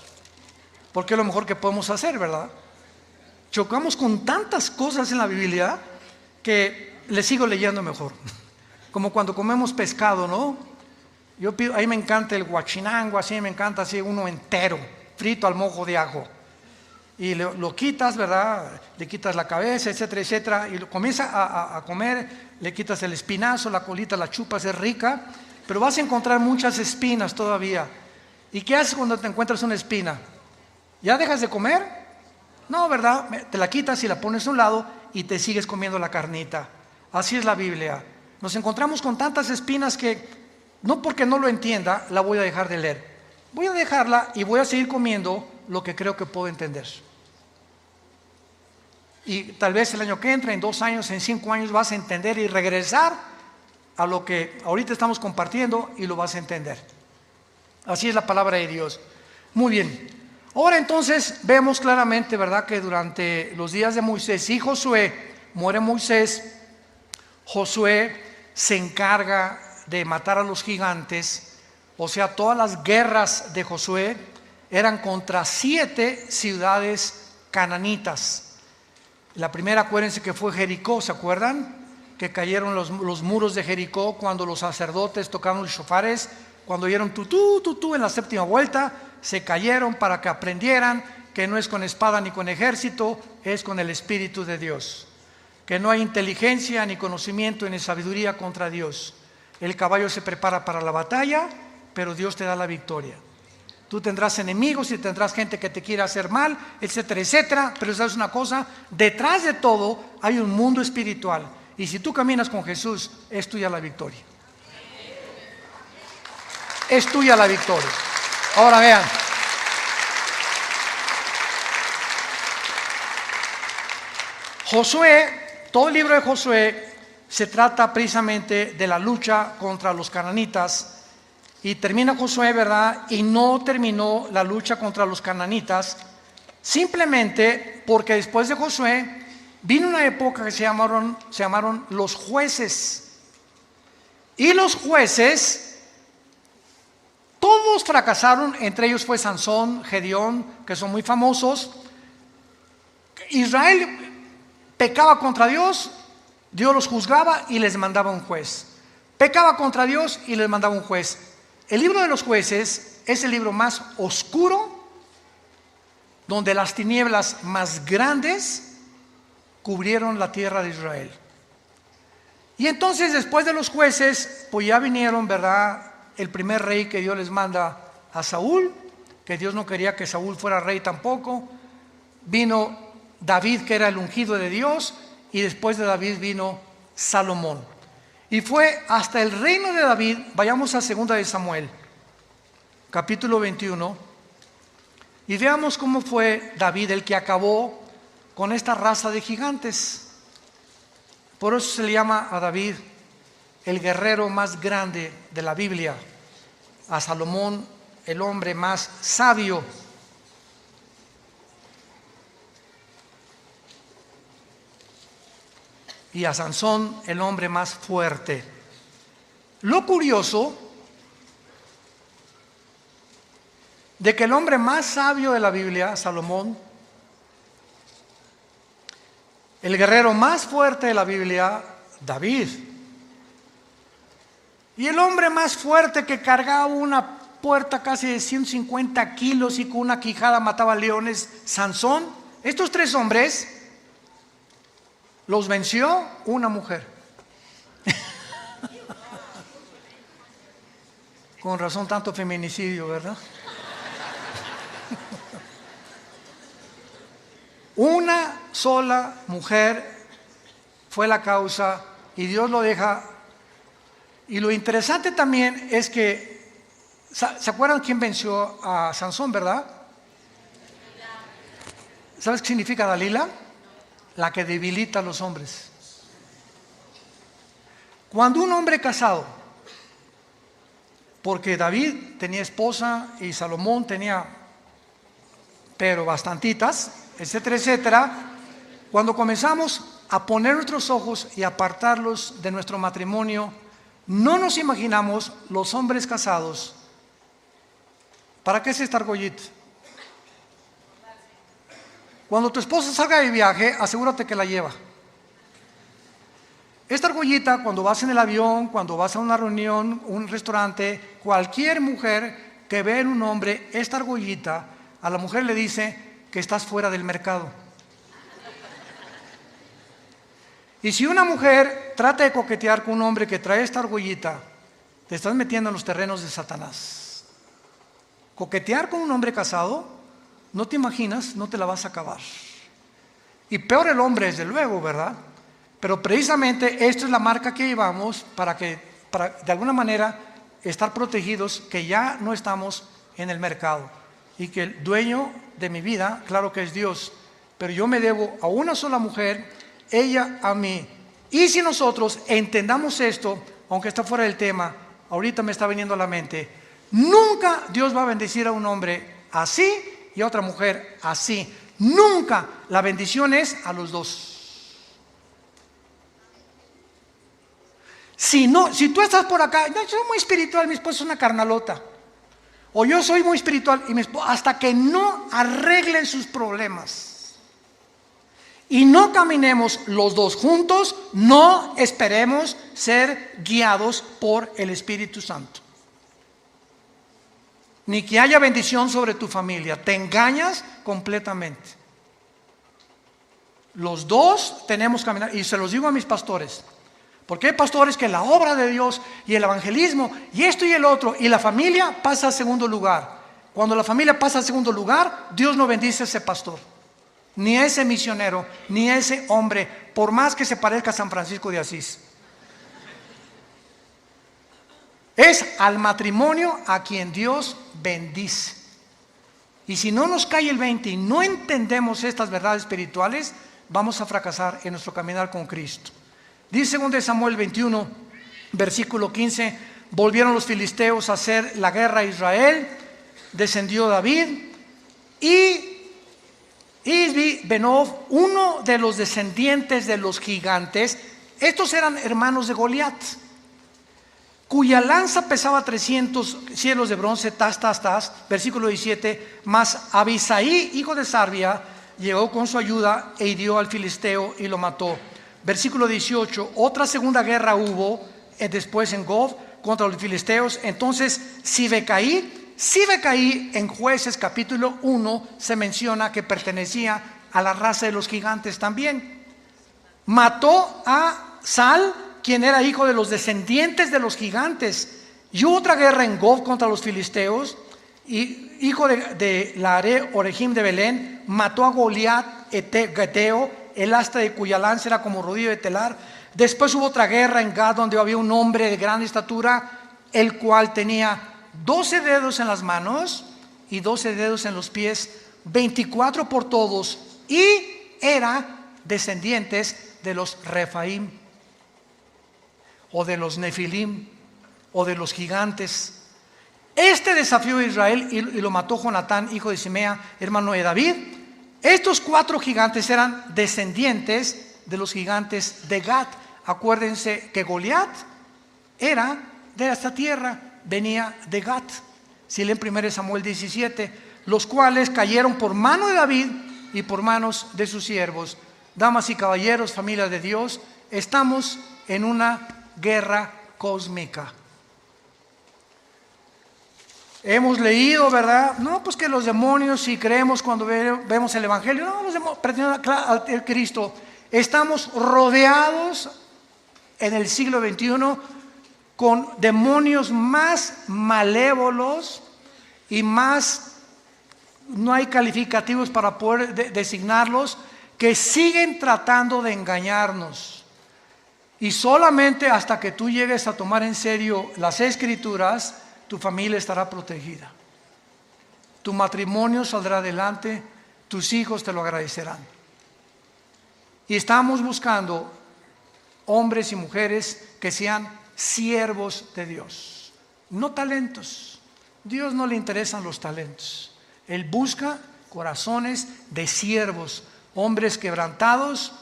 porque es lo mejor que podemos hacer, ¿verdad? Chocamos con tantas cosas en la Biblia que le sigo leyendo mejor. Como cuando comemos pescado, ¿no? Ahí me encanta el guachinango, así me encanta así uno entero, frito al mojo de ajo. Y lo quitas, ¿verdad? Le quitas la cabeza, etcétera, etcétera, y lo comienza a comer, le quitas el espinazo, la colita, la chupas, es rica, pero vas a encontrar muchas espinas todavía. ¿Y qué haces cuando te encuentras una espina? ¿Ya dejas de comer? No, ¿verdad? Te la quitas y la pones a un lado y te sigues comiendo la carnita. Así es la Biblia. Nos encontramos con tantas espinas que no porque no lo entienda la voy a dejar de leer. Voy a dejarla y voy a seguir comiendo lo que creo que puedo entender. Y tal vez el año que entra, en 2 años, en 5 años vas a entender y regresar a lo que ahorita estamos compartiendo y lo vas a entender. Así es la palabra de Dios. Muy bien. Ahora entonces vemos claramente, ¿verdad?, que durante los días de Moisés y Josué, muere Moisés, Josué se encarga de matar a los gigantes. O sea, todas las guerras de Josué eran contra 7 ciudades cananitas. La primera, acuérdense que fue Jericó, ¿se acuerdan? Que cayeron los muros de Jericó cuando los sacerdotes tocaron los shofares, cuando oyeron tutú, tutú en la 7ª vuelta, se cayeron para que aprendieran que no es con espada ni con ejército, es con el Espíritu de Dios. Que no hay inteligencia ni conocimiento ni sabiduría contra Dios. El caballo se prepara para la batalla, pero Dios te da la victoria. Tú tendrás enemigos y tendrás gente que te quiera hacer mal, etcétera, etcétera. Pero sabes una cosa, detrás de todo hay un mundo espiritual. Y si tú caminas con Jesús, es tuya la victoria. Es tuya la victoria. Ahora vean. Josué, todo el libro de Josué se trata precisamente de la lucha contra los cananitas. Y termina Josué, ¿verdad? Y no terminó la lucha contra los cananitas, simplemente porque después de Josué vino una época que se llamaron los jueces. Y los jueces, todos fracasaron, entre ellos fue Sansón, Gedeón, que son muy famosos. Israel pecaba contra Dios, Dios los juzgaba y les mandaba un juez. Pecaba contra Dios y les mandaba un juez. El libro de los jueces es el libro más oscuro, donde las tinieblas más grandes cubrieron la tierra de Israel. Y entonces después de los jueces, pues ya vinieron, ¿verdad?, el primer rey que Dios les manda a Saúl, que Dios no quería que Saúl fuera rey tampoco. Vino David, que era el ungido de Dios, y después de David vino Salomón. Y fue hasta el reino de David. Vayamos a 2 de Samuel, capítulo 21, y veamos cómo fue David el que acabó con esta raza de gigantes. Por eso se le llama a David el guerrero más grande de la Biblia, a Salomón el hombre más sabio. Y a Sansón el hombre más fuerte. Lo curioso de que el hombre más sabio de la Biblia, Salomón, el guerrero más fuerte de la Biblia, David, y el hombre más fuerte que cargaba una puerta casi de 150 kilos y con una quijada mataba leones, Sansón. Estos 3 hombres los venció una mujer. Con razón tanto feminicidio, ¿verdad? Una sola mujer fue la causa y Dios lo deja. Y lo interesante también es que, ¿se acuerdan quién venció a Sansón, verdad? ¿Sabes qué significa Dalila? La que debilita a los hombres. Cuando un hombre casado, porque David tenía esposa y Salomón tenía, pero bastantitas, etcétera, etcétera, cuando comenzamos a poner nuestros ojos y apartarlos de nuestro matrimonio, No nos imaginamos los hombres casados. ¿Para qué es esta argollita? Cuando tu esposa salga de viaje, asegúrate que la lleva. Esta argollita, cuando vas en el avión, cuando vas a una reunión, un restaurante, cualquier mujer que ve en un hombre esta argollita, a la mujer le dice que estás fuera del mercado. Y si una mujer trata de coquetear con un hombre que trae esta argollita, te estás metiendo en los terrenos de Satanás. Coquetear con un hombre casado, no te imaginas, no te la vas a acabar. Y peor el hombre, desde luego, ¿verdad? Pero precisamente esto es la marca que llevamos para de alguna manera estar protegidos, que ya no estamos en el mercado y que el dueño de mi vida, claro que es Dios, pero yo me debo a una sola mujer, ella a mí. Y si nosotros entendamos esto, aunque está fuera del tema, ahorita me está viniendo a la mente, nunca Dios va a bendecir a un hombre así y a otra mujer así. Nunca. La bendición es a los dos. Si tú estás por acá, no, yo soy muy espiritual, mi esposa es una carnalota. O yo soy muy espiritual y mi esposa, hasta que no arreglen sus problemas y no caminemos los dos juntos, no esperemos ser guiados por el Espíritu Santo. Ni que haya bendición sobre tu familia. Te engañas completamente. Los dos tenemos que caminar, y se los digo a mis pastores, porque hay pastores que la obra de Dios y el evangelismo y esto y el otro, y la familia pasa a segundo lugar. Cuando la familia pasa a segundo lugar, Dios no bendice a ese pastor, ni a ese misionero, ni a ese hombre, por más que se parezca a San Francisco de Asís. Es al matrimonio a quien Dios bendice. Y si no nos cae el 20 y no entendemos estas verdades espirituales, vamos a fracasar en nuestro caminar con Cristo. Dice 2 Samuel 21, versículo 15, volvieron los filisteos a hacer la guerra a Israel, descendió David y Isbi-Benob, uno de los descendientes de los gigantes, estos eran hermanos de Goliat, cuya lanza pesaba 300 cielos de bronce, versículo 17, mas Abisai, hijo de Sarbia, llegó con su ayuda e hirió al filisteo y lo mató. Versículo 18, otra segunda guerra hubo después en Gob contra los filisteos. Entonces Sibecaí en Jueces capítulo 1 se menciona que pertenecía a la raza de los gigantes también. Mató a Sal, quien era hijo de los descendientes de los gigantes. Y hubo otra guerra en Gob contra los filisteos, y hijo de Laare Orejim de Belén, mató a Goliat Geteo, el asta de cuya lanza era como rodillo de telar. Después hubo otra guerra en Gad, donde había un hombre de gran estatura, el cual tenía 12 dedos en las manos y 12 dedos en los pies, 24 por todos, y era descendientes de los Refaim, o de los Nefilim, o de los gigantes. Este desafió a Israel y lo mató Jonatán, hijo de Simea, hermano de David. Estos 4 gigantes eran descendientes de los gigantes de Gad. Acuérdense que Goliat era de esta tierra, venía de Gad. Si leen 1 Samuel 17, los cuales cayeron por mano de David y por manos de sus siervos. Damas y caballeros, familia de Dios, estamos en una guerra cósmica. Hemos leído, ¿verdad? No, pues que los demonios, si creemos cuando vemos el Evangelio, no, los demonios pretenden al Cristo. Estamos rodeados en el siglo XXI con demonios más malévolos y más, no hay calificativos para poder designarlos, que siguen tratando de engañarnos. Y solamente hasta que tú llegues a tomar en serio las Escrituras, tu familia estará protegida. Tu matrimonio saldrá adelante, tus hijos te lo agradecerán. Y estamos buscando hombres y mujeres que sean siervos de Dios, no talentos. Dios no le interesan los talentos. Él busca corazones de siervos, hombres quebrantados,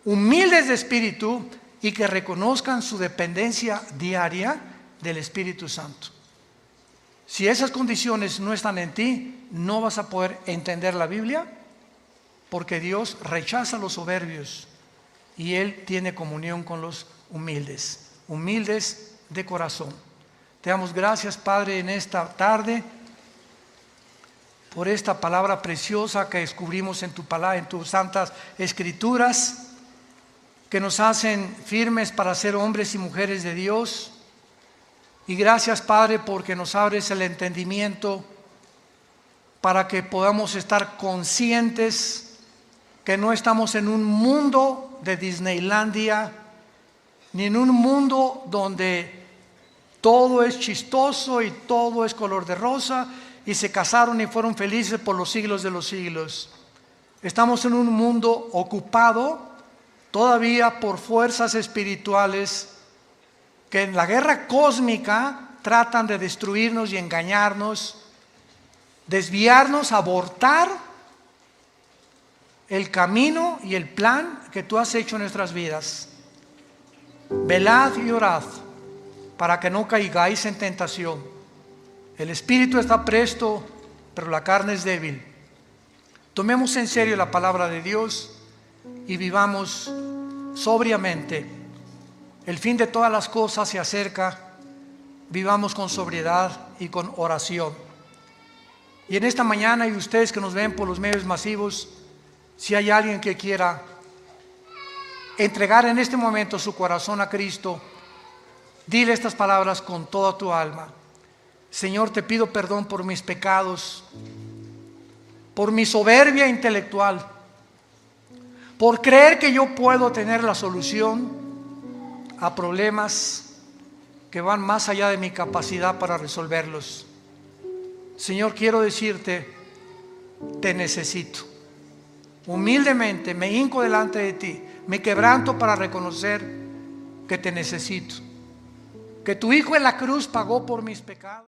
humildes de espíritu y que reconozcan su dependencia diaria del Espíritu Santo. Si esas condiciones no están en ti, no vas a poder entender la Biblia, porque Dios rechaza a los soberbios y Él tiene comunión con los humildes, humildes de corazón. Te damos gracias, Padre, en esta tarde por esta palabra preciosa que descubrimos en tus santas escrituras, que nos hacen firmes para ser hombres y mujeres de Dios. Y gracias, Padre, porque nos abres el entendimiento para que podamos estar conscientes que no estamos en un mundo de Disneylandia, ni en un mundo donde todo es chistoso y todo es color de rosa, y se casaron y fueron felices por los siglos de los siglos. Estamos en un mundo ocupado todavía por fuerzas espirituales que en la guerra cósmica tratan de destruirnos y engañarnos, desviarnos, abortar el camino y el plan que tú has hecho en nuestras vidas. Velad y orad para que no caigáis en tentación. El espíritu está presto, pero la carne es débil. Tomemos en serio la palabra de Dios y vivamos sobriamente. El fin de todas las cosas se acerca. Vivamos con sobriedad y con oración. Y en esta mañana, y ustedes que nos ven por los medios masivos, si hay alguien que quiera entregar en este momento su corazón a Cristo, dile estas palabras con toda tu alma. Señor, te pido perdón por mis pecados, por mi soberbia intelectual, por creer que yo puedo tener la solución a problemas que van más allá de mi capacidad para resolverlos. Señor, quiero decirte, te necesito. Humildemente me hinco delante de ti, me quebranto para reconocer que te necesito, que tu Hijo en la cruz pagó por mis pecados.